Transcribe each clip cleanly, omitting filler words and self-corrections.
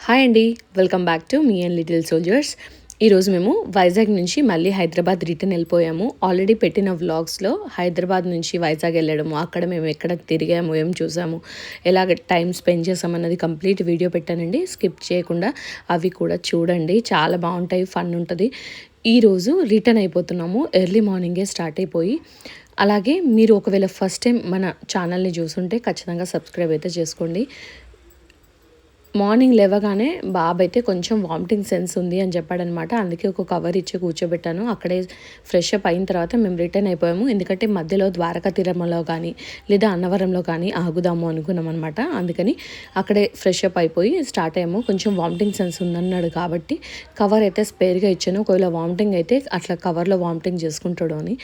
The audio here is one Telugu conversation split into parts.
హాయ్ అండి, welcome back to me and little soldiers. ఈరోజు మేము వైజాగ్ నుంచి మళ్ళీ హైదరాబాద్ రిటర్న్ వెళ్ళిపోయాము. ఆల్రెడీ పెట్టిన వ్లాగ్స్లో హైదరాబాద్ నుంచి వైజాగ్ వెళ్ళడము, అక్కడ మేము ఎక్కడ తిరిగాము, ఏం చూసాము, ఎలాగ టైం స్పెండ్ చేసామన్నది కంప్లీట్ వీడియో పెట్టానండి. స్కిప్ చేయకుండా అవి కూడా చూడండి, చాలా బాగుంటాయి, ఫన్ ఉంటుంది. ఈరోజు రిటర్న్ అయిపోతున్నాము, ఎర్లీ మార్నింగే స్టార్ట్ అయిపోయి. అలాగే మీరు ఒకవేళ ఫస్ట్ టైం మన ఛానల్ని చూసుంటే ఖచ్చితంగా సబ్స్క్రైబ్ అయితే చేసుకోండి. మార్నింగ్ లేవగానే బాబు అయితే కొంచెం వామిటింగ్ సెన్స్ ఉంది అని చెప్పాడనమాట. అందుకే ఒక కవర్ ఇచ్చి కూర్చోబెట్టాను. అక్కడే ఫ్రెష్ అప్ అయిన తర్వాత మేము రిటర్న్ అయిపోయాము. ఎందుకంటే మధ్యలో ద్వారకా తిరుమలలో కానీ లేదా అన్నవరంలో కానీ ఆగుదాము అనుకున్నాం అనమాట. అందుకని అక్కడే ఫ్రెష్ అప్ అయిపోయి స్టార్ట్ అయ్యాము. కొంచెం వామిటింగ్ సెన్స్ ఉందన్నాడు కాబట్టి కవర్ అయితే స్పేర్గా ఇచ్చాను. ఒకవేళ వామిటింగ్ అయితే అట్లా కవర్లో వామిటింగ్ చేసుకుంటాడు అని.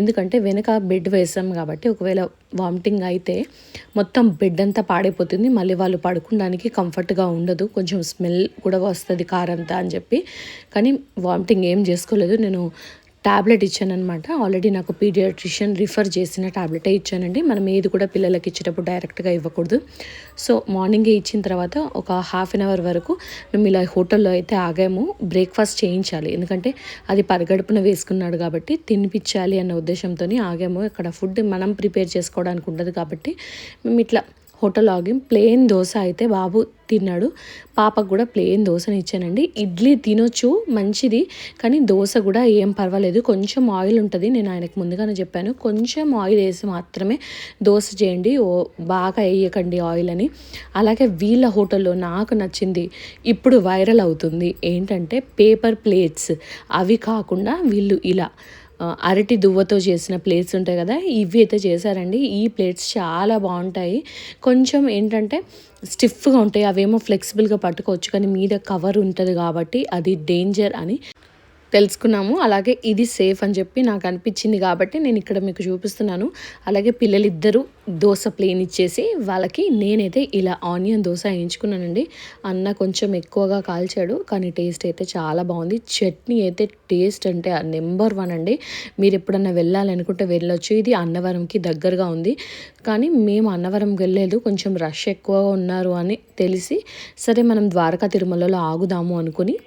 ఎందుకంటే వెనక బెడ్ వేసాం కాబట్టి ఒకవేళ వామిటింగ్ అయితే మొత్తం బెడ్ అంతా పాడైపోతుంది, మళ్ళీ వాళ్ళు పడుకోవడానికి కంఫర్ట్గా ఉండదు, కొంచెం స్మెల్ కూడా వస్తుంది కారంతా అని చెప్పి. కానీ వామిటింగ్ ఏం చేసుకోలేదు. నేను ట్యాబ్లెట్ ఇచ్చానమాట. ఆల్రెడీ నాకు పీడియాట్రిషియన్ రిఫర్ చేసిన ట్యాబ్లెటే ఇచ్చానండి. మనం ఏది కూడా పిల్లలకి ఇచ్చేటప్పుడు డైరెక్ట్గా ఇవ్వకూడదు. సో మార్నింగే ఇచ్చిన తర్వాత ఒక హాఫ్ అన్ అవర్ వరకు మేము ఇలా హోటల్లో అయితే ఆగాము. బ్రేక్ఫాస్ట్ చేయించాలి, ఎందుకంటే అది పరిగడుపున వేసుకున్నాడు కాబట్టి తినిపించాలి అన్న ఉద్దేశంతో ఆగాము. ఇక్కడ ఫుడ్ మనం ప్రిపేర్ చేసుకోవడానికి ఉండదు కాబట్టి మేము ఇట్లా హోటల్ ఆగి ప్లెయిన్ దోశ అయితే బాబు తిన్నాడు. పాపకు కూడా ప్లెయిన్ దోశని ఇచ్చానండి. ఇడ్లీ తినొచ్చు, మంచిది, కానీ దోశ కూడా ఏం పర్వాలేదు, కొంచెం ఆయిల్ ఉంటుంది. నేను ఆయనకు ముందుగానే చెప్పాను, కొంచెం ఆయిల్ వేసి మాత్రమే దోశ చేయండి, బాగా వేయకండి ఆయిల్ అని. అలాగే వీళ్ళ హోటల్లో నాకు నచ్చింది, ఇప్పుడు వైరల్ అవుతుంది ఏంటంటే పేపర్ ప్లేట్స్. అవి కాకుండా వీళ్ళు ఇలా అరటి దువ్వతో చేసిన ప్లేట్స్ ఉంటాయి కదా, ఇవి అయితే చేశారండి. ఈ ప్లేట్స్ చాలా బాగుంటాయి. కొంచెం ఏంటంటే స్టిఫ్గా ఉంటాయి, అవేమో ఫ్లెక్సిబుల్గా పట్టుకోవచ్చు, కానీ మీద కవర్ ఉంటుంది కాబట్టి అది డేంజర్ అని తెలుసుకున్నాము. అలాగే ఇది సేఫ్ అని చెప్పి నాకు అనిపించింది కాబట్టి నేను ఇక్కడ మీకు చూపిస్తున్నాను. అలాగే పిల్లలిద్దరూ దోశ ప్లేన్ ఇచ్చేసి వాళ్ళకి నేనైతే ఇలా ఆనియన్ దోశ వేయించుకున్నానండి. అన్న కొంచెం ఎక్కువగా కాల్చాడు, కానీ టేస్ట్ అయితే చాలా బాగుంది. చట్నీ అయితే టేస్ట్ అంటే నెంబర్ 1 అండి. మీరు ఎప్పుడన్నా వెళ్ళాలనుకుంటే వెళ్ళొచ్చు. ఇది అన్నవరంకి దగ్గరగా ఉంది, కానీ మేము అన్నవరంకి వెళ్ళలేదు, కొంచెం రష్ ఎక్కువగా ఉన్నారు అని తెలిసి సరే మనం ద్వారకా తిరుమలలో ఆగుదాము అనుకుని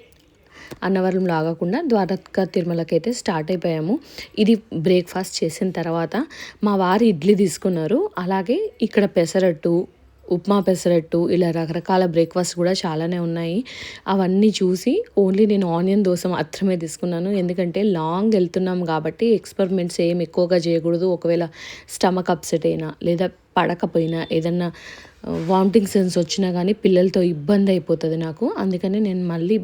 అన్నవరంలో ఆగకుండా ద్వారకా తిరుమలకి అయితే స్టార్ట్ అయిపోయాము. ఇది బ్రేక్ఫాస్ట్ చేసిన తర్వాత మా వారు ఇడ్లీ తీసుకున్నారు. అలాగే ఇక్కడ పెసరట్టు, ఉప్మా పెసరట్టు, ఇలా రకరకాల బ్రేక్ఫాస్ట్ కూడా చాలానే ఉన్నాయి. అవన్నీ చూసి ఓన్లీ నేను ఆనియన్ దోశ మాత్రమే తీసుకున్నాను. ఎందుకంటే లాంగ్ వెళ్తున్నాం కాబట్టి ఎక్స్పెరిమెంట్స్ ఏం ఎక్కువగా చేయకూడదు. ఒకవేళ స్టమక్ అప్సెట్ అయినా లేదా పడకపోయినా ఏదన్నా వామిటింగ్ సెన్స్ వచ్చినా కానీ పిల్లలతో ఇబ్బంది అయిపోతుంది నాకు. అందుకని నేను మళ్ళీ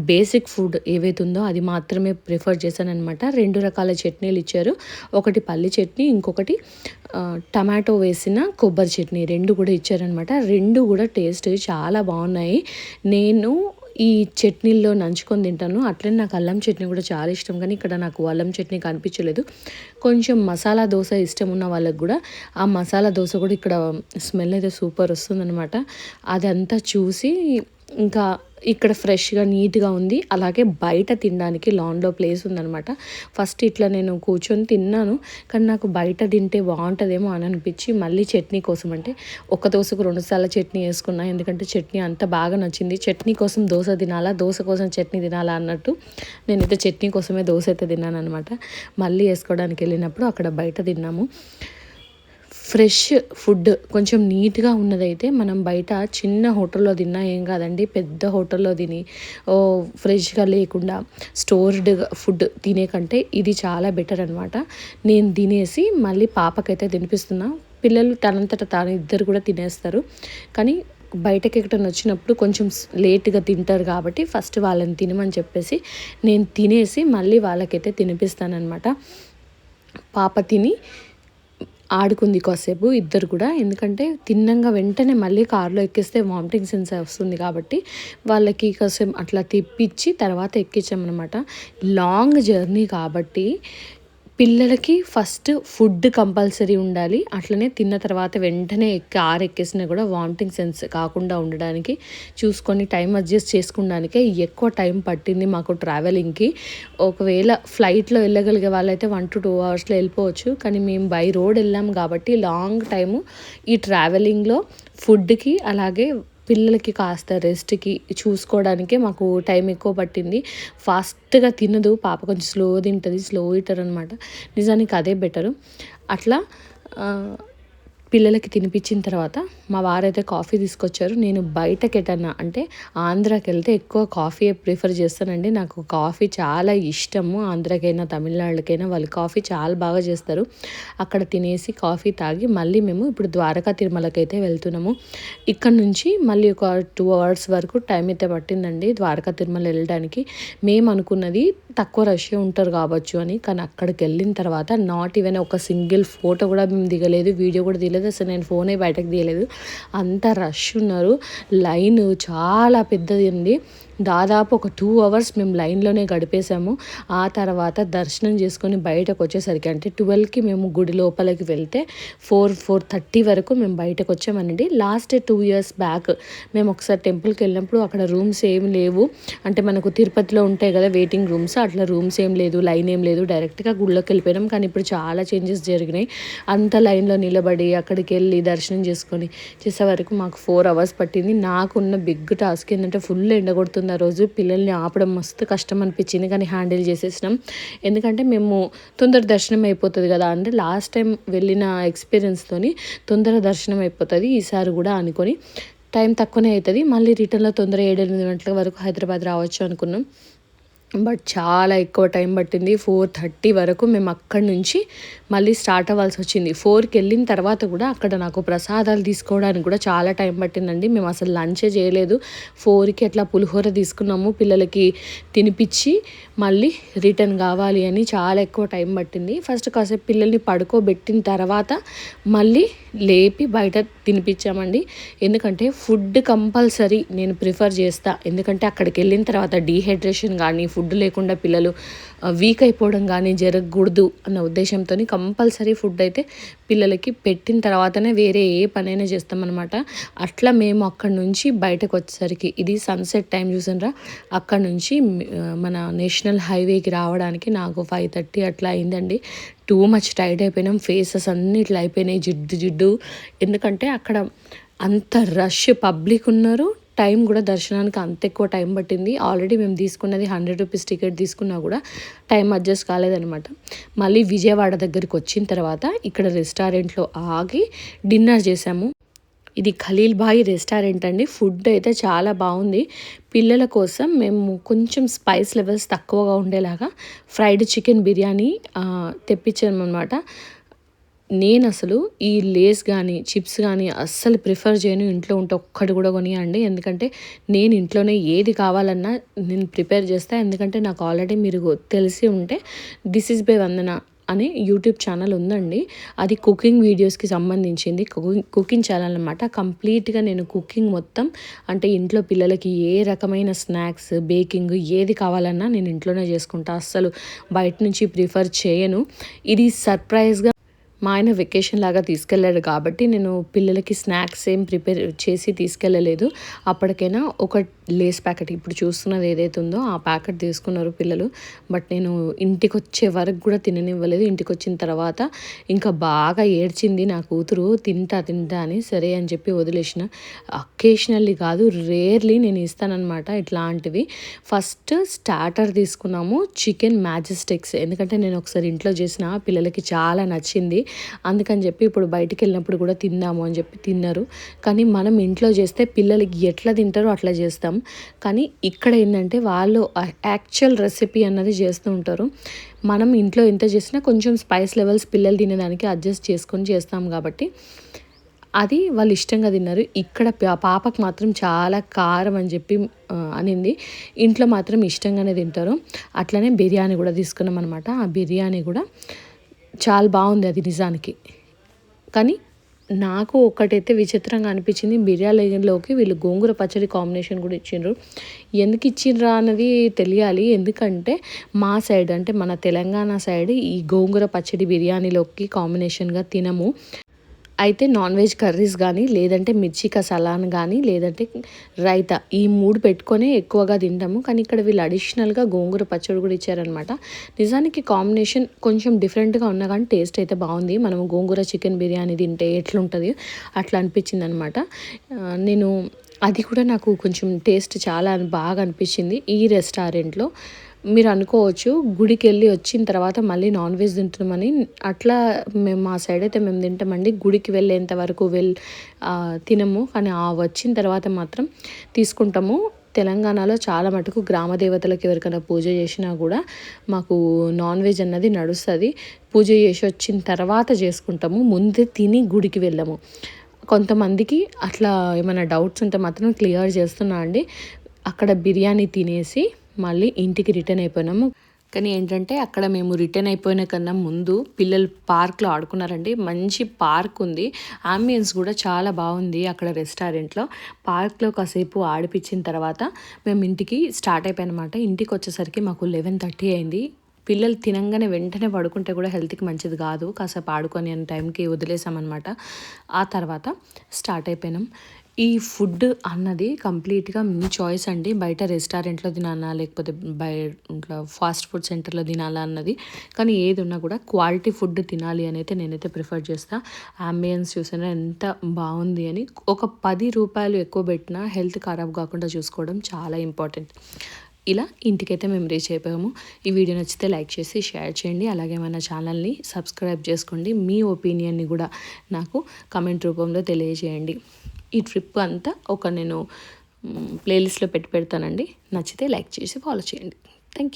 బేసిక్ ఫుడ్ ఏవైతుందో అది మాత్రమే ప్రిఫర్ చేశాను అనమాట. 2 రకాల చట్నీలు ఇచ్చారు. ఒకటి పల్లి చట్నీ, ఇంకొకటి టమాటో వేసిన కొబ్బరి చట్నీ, 2 కూడా ఇచ్చారనమాట. 2 కూడా టేస్ట్ చాలా బాగున్నాయి. నేను ఈ చట్నీల్లో నంచుకొని తింటాను. అట్లనే నాకు అల్లం చట్నీ కూడా చాలా ఇష్టం, కానీ ఇక్కడ నాకు అల్లం చట్నీ కనిపించలేదు. కొంచెం మసాలా దోశ ఇష్టం ఉన్న వాళ్ళకి కూడా ఆ మసాలా దోశ కూడా ఇక్కడ స్మెల్ అయితే సూపర్ వస్తుందన్నమాట. అదంతా చూసి ఇంకా ఇక్కడ ఫ్రెష్గా నీట్గా ఉంది. అలాగే బయట తినడానికి లాన్లో ప్లేస్ ఉందనమాట. ఫస్ట్ ఇట్లా నేను కూర్చొని తిన్నాను, కానీ నాకు బయట తింటే బాగుంటుందేమో అని అనిపించి మళ్ళీ చట్నీ కోసం అంటే ఒక దోశకు 2 సార్లు చట్నీ వేసుకున్నా. ఎందుకంటే చట్నీ అంత బాగా నచ్చింది. చట్నీ కోసం దోశ తినాలా, దోశ కోసం చట్నీ తినాలా అన్నట్టు నేనైతే చట్నీ కోసమే దోశ అయితే తిన్నాను అనమాట. మళ్ళీ వేసుకోవడానికి వెళ్ళినప్పుడు అక్కడ బయట తిన్నాము. ఫ్రెష్ ఫుడ్ కొంచెం నీట్గా ఉన్నదైతే మనం బయట చిన్న హోటల్లో తిన్నా ఏం కాదండి. పెద్ద హోటల్లో తిని ఫ్రెష్గా లేకుండా స్టోర్డ్ ఫుడ్ తినే కంటే ఇది చాలా బెటర్ అనమాట. నేను తినేసి మళ్ళీ పాపకైతే తినిపిస్తున్నా. పిల్లలు తనంతట తాను ఇద్దరు కూడా తినేస్తారు, కానీ బయటకి ఎక్కడైనా వచ్చినప్పుడు కొంచెం లేట్గా తింటారు కాబట్టి ఫస్ట్ వాళ్ళని తినమని చెప్పేసి నేను తినేసి మళ్ళీ వాళ్ళకైతే తినిపిస్తానమాట. పాప తిని ఆడుకుంది కాసేపు ఇద్దరు కూడా. ఎందుకంటే తిన్నంగా వెంటనే మళ్ళీ కారులో ఎక్కిస్తే వామిటింగ్ సెన్స్ వస్తుంది కాబట్టి వాళ్ళకి కాసేపు అట్లా తిప్పించి తర్వాత ఎక్కించామన్నమాట. లాంగ్ జర్నీ కాబట్టి పిల్లలకి ఫస్ట్ ఫుడ్ కంపల్సరీ ఉండాలి. అట్లనే తిన్న తర్వాత వెంటనే కార్ ఎక్కేసినా కూడా వామిటింగ్ సెన్స్ కాకుండా ఉండడానికి చూసుకొని టైం అడ్జస్ట్ చేసుకోవడానికే ఎక్కువ టైం పట్టింది మాకు ట్రావెలింగ్కి. ఒకవేళ ఫ్లైట్లో వెళ్ళగలిగే వాళ్ళైతే 1 to 2 అవర్స్లో వెళ్ళిపోవచ్చు, కానీ మేము బై రోడ్ వెళ్ళాము కాబట్టి లాంగ్ టైము ఈ ట్రావెలింగ్లో ఫుడ్కి అలాగే పిల్లలకి కాస్త రెస్ట్‌కి చూసుకోవడానికే మాకు టైం ఎక్కువ పట్టింది. ఫాస్ట్‌గా తినదు పాప, కొంచెం స్లో తింటది. స్లో ఈటర్ అనమాట. నిజానికి అదే బెటరు. అట్లా ఆహ్, పిల్లలకి తినిపించిన తర్వాత మా వారైతే కాఫీ తీసుకొచ్చారు. నేను బయటకెటన్నా అంటే ఆంధ్రాకెళ్తే ఎక్కువ కాఫీయే ప్రిఫర్ చేస్తానండి. నాకు కాఫీ చాలా ఇష్టము. ఆంధ్రాకైనా, తమిళనాడుకైనా వాళ్ళు కాఫీ చాలా బాగా చేస్తారు. అక్కడ తినేసి కాఫీ తాగి మళ్ళీ మేము ఇప్పుడు ద్వారకా తిరుమలకైతే వెళ్తున్నాము. ఇక్కడ నుంచి మళ్ళీ ఒక 2 అవర్స్ వరకు టైం అయితే పట్టిందండి ద్వారకా తిరుమల వెళ్ళడానికి. మేము అనుకున్నది తక్కువ రష్ ఉంటారు కావచ్చు అని. కానీ అక్కడికెళ్ళిన తర్వాత నాట్ ఈవెన్ ఒక సింగిల్ ఫోటో కూడా మేము దిగలేదు. వీడియో కూడా తీయలేదు. అసలు నేను ఫోనే బయటకు తీయలేదు. అంత రష్ ఉన్నారు. లైన్ చాలా పెద్దది ఉంది. దాదాపు ఒక 2 అవర్స్ మేము లైన్‌లోనే గడిపేసాము. ఆ తర్వాత దర్శనం చేసుకొని బయటకు వచ్చేసరికి అంటే 12కి మేము గుడి లోపలికి వెళ్తే 4:30 వరకు మేము బయటకు వచ్చామనండి. లాస్ట్ 2 ఇయర్స్ బ్యాక్ మేము ఒకసారి టెంపుల్‌కి వెళ్ళినప్పుడు అక్కడ రూమ్స్ ఏమి లేవు. అంటే మనకు తిరుపతిలో ఉంటాయి కదా వెయిటింగ్ రూమ్స్, అట్లా రూమ్స్ ఏం లేదు, లైన్ ఏం లేదు. డైరెక్ట్‌గా గుడిలోకి వెళ్ళిపోయినాం. కానీ ఇప్పుడు చాలా చేంజెస్ జరిగినాయి. అంత లైన్‌లో నిలబడి అక్కడికి వెళ్ళి దర్శనం చేసుకొని చేసే వరకు మాకు 4 అవర్స్ పట్టింది. నాకున్న బిగ్ టాస్క్ ఏంటంటే ఫుల్ ఎండ కొడుతుంది ఆ రోజు. పిల్లల్ని ఆపడం మస్తు కష్టం అనిపించింది. కానీ హ్యాండిల్ చేసేసినాం. ఎందుకంటే మేము తొందర దర్శనం అయిపోతుంది కదా, అంటే లాస్ట్ టైం వెళ్ళిన ఎక్స్పీరియన్స్తోని తొందర దర్శనం అయిపోతుంది ఈసారి కూడా అనుకొని టైం తక్కువనే అవుతుంది. మళ్ళీ రిటర్న్లో తొందర 7-8 గంటల వరకు హైదరాబాద్ రావచ్చు అనుకున్నాం. బట్ చాలా ఎక్కువ టైం పట్టింది. 4:30 వరకు మేము అక్కడి నుంచి మళ్ళీ స్టార్ట్ అవ్వాల్సి వచ్చింది. 4కి వెళ్ళిన తర్వాత కూడా అక్కడ నాకు ప్రసాదాలు తీసుకోవడానికి కూడా చాలా టైం పట్టిందండి. మేము అసలు లంచే చేయలేదు. 4కి అట్లా పులిహోర తీసుకున్నాము. పిల్లలకి తినిపించి మళ్ళీ రిటర్న్ కావాలి అని చాలా ఎక్కువ టైం పట్టింది. ఫస్ట్ కాసేపు పిల్లల్ని పడుకోబెట్టిన తర్వాత మళ్ళీ లేపి బయట తినిపించామండి. ఎందుకంటే ఫుడ్ కంపల్సరీ నేను ప్రిఫర్ చేస్తా. ఎందుకంటే అక్కడికి వెళ్ళిన తర్వాత డీహైడ్రేషన్ కానీ, ఫుడ్ లేకుండా పిల్లలు వీక్ అయిపోవడం కానీ జరగకూడదు అన్న ఉద్దేశంతో కంపల్సరీ ఫుడ్ అయితే పిల్లలకి పెట్టిన తర్వాతనే వేరే ఏ పనైనా చేస్తామన్నమాట. అట్లా మేము అక్కడి నుంచి బయటకు వచ్చేసరికి ఇది సన్సెట్ టైం చూసినరా, అక్కడ నుంచి మన నేషనల్ హైవేకి రావడానికి నాకు 5:30 అట్లా అయిందండి. టూ మచ్ టైర్డ్ అయిపోయినాం. ఫేసెస్ అన్నీ ఇట్లా అయిపోయినాయి, జిడ్డు జిడ్డు. ఎందుకంటే అక్కడ అంత రష్ పబ్లిక్ ఉన్నారు. టైం కూడా దర్శనానికి అంత ఎక్కువ టైం పట్టింది. ఆల్రెడీ మేము తీసుకున్నది 100 రూపీస్ టికెట్ తీసుకున్నా కూడా టైం అడ్జస్ట్ కాలేదనమాట. మళ్ళీ విజయవాడ దగ్గరికి వచ్చిన తర్వాత ఇక్కడ రెస్టారెంట్లో ఆగి డిన్నర్ చేసాము. ఇది ఖలీల్ భాయ్ రెస్టారెంట్ అండి. ఫుడ్ అయితే చాలా బాగుంది. పిల్లల కోసం మేము కొంచెం స్పైస్ లెవెల్స్ తక్కువగా ఉండేలాగా ఫ్రైడ్ చికెన్ బిర్యానీ తెప్పించామన్నమాట. నేను అసలు ఈ లేస్ కానీ చిప్స్ కానీ అస్సలు ప్రిఫర్ చేయను. ఇంట్లో ఉంటే ఒక్కటి కూడా కొనియండి. ఎందుకంటే నేను ఇంట్లోనే ఏది కావాలన్నా నేను ప్రిపేర్ చేస్తాను. ఎందుకంటే నాకు ఆల్రెడీ మీరు తెలిసి ఉంటే దిస్ ఈజ్ బై వందన అనే యూట్యూబ్ ఛానల్ ఉందండి. అది కుకింగ్ వీడియోస్కి సంబంధించింది. కుకింగ్ ఛానల్ అనమాట. కంప్లీట్గా నేను కుకింగ్ మొత్తం అంటే ఇంట్లో పిల్లలకి ఏ రకమైన స్నాక్స్, బేకింగ్ ఏది కావాలన్నా నేను ఇంట్లోనే చేసుకుంటా. అస్సలు బయట నుంచి ప్రిఫర్ చేయను. ఇది సర్ప్రైజ్గా మా ఆయన వెకేషన్ లాగా తీసుకెళ్ళాడు కాబట్టి నేను పిల్లలకి స్నాక్స్ ఏం ప్రిపేర్ చేసి తీసుకెళ్ళలేదు. అప్పటికైనా ఒక లేస్ ప్యాకెట్ ఇప్పుడు చూస్తున్నది ఏదైతే ఉందో ఆ ప్యాకెట్ తీసుకున్నారు పిల్లలు. బట్ నేను ఇంటికి వచ్చే వరకు కూడా తిననివ్వలేదు. ఇంటికి వచ్చిన తర్వాత ఇంకా బాగా ఏడ్చింది నా కూతురు, తింటా తింటా అని. సరే అని చెప్పి వదిలేసిన. అకేషనల్లీ కాదు, రేర్లీ నేను ఇస్తానన్నమాట ఇట్లాంటివి. ఫస్ట్ స్టార్టర్ తీసుకున్నాము చికెన్ మ్యాజెస్టిక్స్. ఎందుకంటే నేను ఒకసారి ఇంట్లో చేసిన పిల్లలకి చాలా నచ్చింది. అందుకని చెప్పి ఇప్పుడు బయటికి వెళ్ళినప్పుడు కూడా తిందాము అని చెప్పి తిన్నారు. కానీ మనం ఇంట్లో చేస్తే పిల్లలకి ఎట్లా తింటారో అట్లా చేస్తాం. కానీ ఇక్కడ ఏంటంటే వాళ్ళు యాక్చువల్ రెసిపీ అన్నది చేస్తూ ఉంటారు. మనం ఇంట్లో ఎంత చేసినా కొంచెం స్పైస్ లెవెల్స్ పిల్లలు తినేదానికి అడ్జస్ట్ చేసుకొని చేస్తాం కాబట్టి అది వాళ్ళు ఇష్టంగా తిన్నారు. ఇక్కడ పాపకు మాత్రం చాలా కారం అని చెప్పి అనింది. ఇంట్లో మాత్రం ఇష్టంగానే తింటారు. అట్లనే బిర్యానీ కూడా తీసుకున్నాం అనమాట. ఆ బిర్యానీ కూడా చాలా బాగుంది అది నిజానికి. కానీ నాకు ఒకటైతే విచిత్రంగా అనిపించింది, బిర్యానీలోకి వీళ్ళు గోంగూర పచ్చడి కాంబినేషన్ కూడా ఇచ్చిండ్రు. ఎందుకు ఇచ్చిండ్రా అన్నది తెలియాలి. ఎందుకంటే మా సైడ్ అంటే మన తెలంగాణ సైడ్ ఈ గోంగూర పచ్చడి బిర్యానీలోకి కాంబినేషన్గా తినము. అయితే నాన్ వెజ్ కర్రీస్ కానీ, లేదంటే మిర్చి కసాలాన్ కానీ, లేదంటే రైతా, ఈ 3 పెట్టుకొనే ఎక్కువగా తింటాము. కానీ ఇక్కడ వీళ్ళు అడిషనల్గా గోంగూర పచ్చడి కూడా ఇచ్చారనమాట. నిజానికి కాంబినేషన్ కొంచెం డిఫరెంట్గా ఉన్నా కానీ టేస్ట్ అయితే బాగుంది. మనము గోంగూర చికెన్ బిర్యానీ తింటే ఎట్లుంటుంది అట్లా అనిపించింది అనమాట. నేను అది కూడా నాకు కొంచెం టేస్ట్ చాలా బాగా అనిపించింది ఈ రెస్టారెంట్‌లో. మీరు అనుకోవచ్చు గుడికెళ్ళి వచ్చిన తర్వాత మళ్ళీ నాన్ వెజ్ తింటున్నామని. అట్లా మేము మా సైడ్ అయితే మేము తింటామండి. గుడికి వెళ్ళేంత వరకు తినము. కానీ వచ్చిన తర్వాత మాత్రం తీసుకుంటాము. తెలంగాణలో చాలా మటుకు గ్రామ దేవతలకు ఎవరికైనా పూజ చేసినా కూడా మాకు నాన్ వెజ్ అన్నది నడుస్తది. పూజ చేసి వచ్చిన తర్వాత చేసుకుంటాము. ముందే తిని గుడికి వెళ్ళము. కొంతమందికి అట్లా ఏమైనా డౌట్స్ ఉంటే మాత్రం క్లియర్ చేస్తున్నా అండి. అక్కడ బిర్యానీ తినేసి మళ్ళీ ఇంటికి రిటర్న్ అయిపోయినాము. కానీ ఏంటంటే అక్కడ మేము రిటర్న్ అయిపోయిన కన్నా ముందు పిల్లలు పార్క్లో ఆడుకున్నారండి. మంచి పార్క్ ఉంది. ఆంబియన్స్ కూడా చాలా బాగుంది అక్కడ రెస్టారెంట్లో. పార్క్లో కాసేపు ఆడిపించిన తర్వాత మేము ఇంటికి స్టార్ట్ అయిపోయానమాట. ఇంటికి వచ్చేసరికి మాకు 11:30 అయింది. పిల్లలు తినంగానే వెంటనే పడుకుంటే కూడా హెల్త్కి మంచిది కాదు. కాసేపు ఆడుకొని అనే టైంకి వదిలేసామన్నమాట. ఆ తర్వాత స్టార్ట్ అయిపోయినాం. ఈ ఫుడ్ అన్నది కంప్లీట్గా మీ చాయిస్ అండి. బయట రెస్టారెంట్లో తినాలా లేకపోతే ఇంట్లో ఫాస్ట్ ఫుడ్ సెంటర్లో తినాలా అన్నది. కానీ ఏది ఉన్నా కూడా క్వాలిటీ ఫుడ్ తినాలి అని అయితే నేనైతే ప్రిఫర్ చేస్తాను. అంబియన్స్ చూసినా ఎంత బాగుంది అని. ఒక 10 రూపాయలు ఎక్కువ పెట్టినా హెల్త్ ఖరాబ్ కాకుండా చూసుకోవడం చాలా ఇంపార్టెంట్. ఇలా ఇంటికైతే మేము రీచ్ అయిపోయాము. ఈ వీడియో నచ్చితే లైక్ చేసి షేర్ చేయండి. అలాగే మన ఛానల్ని సబ్స్క్రైబ్ చేసుకోండి. మీ ఒపీనియన్ని కూడా నాకు కమెంట్ రూపంలో తెలియజేయండి. ఈ ట్రిప్ అంతా నేను ప్లేలిస్ట్లో పెడతానండి. నచ్చితే లైక్ చేసి ఫాలో చేయండి.